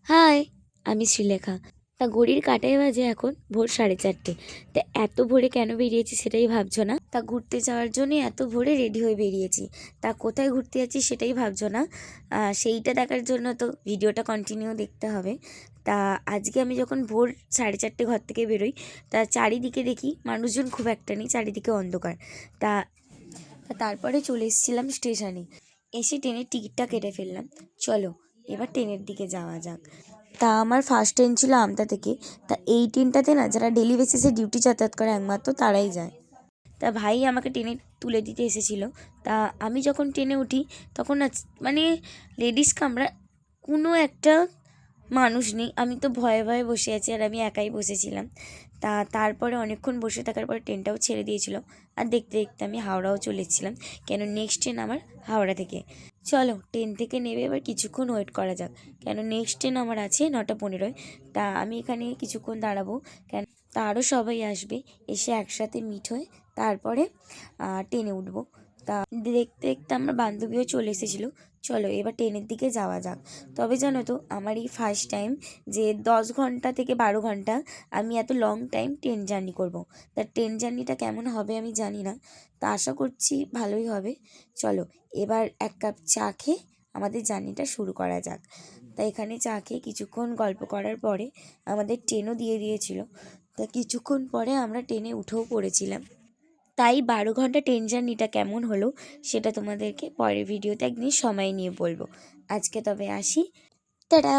High, আমি শ্রীলেখা। তা ঘড়ির কাঁটায় বাজে এখন ভোর 4:30। তা এত ভোরে কেন বেরিয়েছি সেটাই ভাবছো না? তা ঘুরতে যাওয়ার জন্য এত ভোরে রেডি হয়ে বেরিয়েছি। তা কোথায় ঘুরতে যাচ্ছি সেটাই ভাবছো না? সেইটা দেখার জন্য তো ভিডিওটা কন্টিনিউ দেখতে হবে। তা আজকে আমি যখন ভোর 4:30 ঘর থেকে বেরোই, তা চারিদিকে দেখি মানুষজন খুব একটা নেই, চারিদিকে অন্ধকার। তা তারপরে চলে এসেছিলাম স্টেশনে। এসে ট্রেনের টিকিটটা কেটে ফেললাম। চলো এবার ট্রেনের দিকে যাওয়া যাক। তা আমার ফার্স্ট ট্রেন ছিল আমতা থেকে। তা এই ট্রেনটাতে না যারা ডেলি বেসিসে ডিউটি যাতায়াত করে একমাত্র তারাই যায়। তা ভাই আমাকে ট্রেনে তুলে দিতে এসেছিল। তা আমি যখন ট্রেনে উঠি তখন না মানে লেডিস কামরা কোনো একটা মানুষ নেই। আমি তো ভয়ে ভয়ে বসে আছি, আর আমি একাই বসেছিলাম। তারপরে অনেকক্ষণ বসে থাকার পরে ট্রেনটাও ছেড়ে দিয়েছিল। আর দেখতে দেখতে আমি হাওড়াও চলে এসেছিলাম, কেন নেক্সট ট্রেন আমার হাওড়া থেকে। চলো ট্রেন থেকে নেমে এবার কিছুক্ষণ ওয়েট করা যাক, কেন নেক্সট ট্রেন আমার আছে 9:15। তা আমি এখানে কিছুক্ষণ দাঁড়াবো, কেন তা আরও সবাই আসবে, এসে একসাথে মিট হয়ে তারপরে ট্রেনে উঠবো। তা দেখতে দেখতে আমার বান্ধবীও চলে এসেছিলো। চলো এবার ট্রেনের দিকে যাওয়া যাক। তবে জানো তো আমার এই ফার্স্ট টাইম যে 10 ঘন্টা থেকে 12 ঘন্টা আমি এত লং টাইম ট্রেন জার্নি করব। তা ট্রেন জার্নিটা কেমন হবে আমি জানি না, তা আশা করছি ভালোই হবে। চলো এবার এক কাপ চা খেয়ে আমাদের জার্নিটা শুরু করা যাক। তা এখানে চা খেয়ে কিছুক্ষণ গল্প করার পরে আমাদের ট্রেনও দিয়ে দিয়েছিল। তা কিছুক্ষণ পরে আমরা ট্রেনে উঠেও পড়েছিলাম। তাই 12 ঘন্টা ট্রেন জার্নিটা কেমন হলো সেটা তোমাদেরকে পরের ভিডিওতে একদিন সময় নিয়ে বলবো। আজকে তবে আসি, টাটা।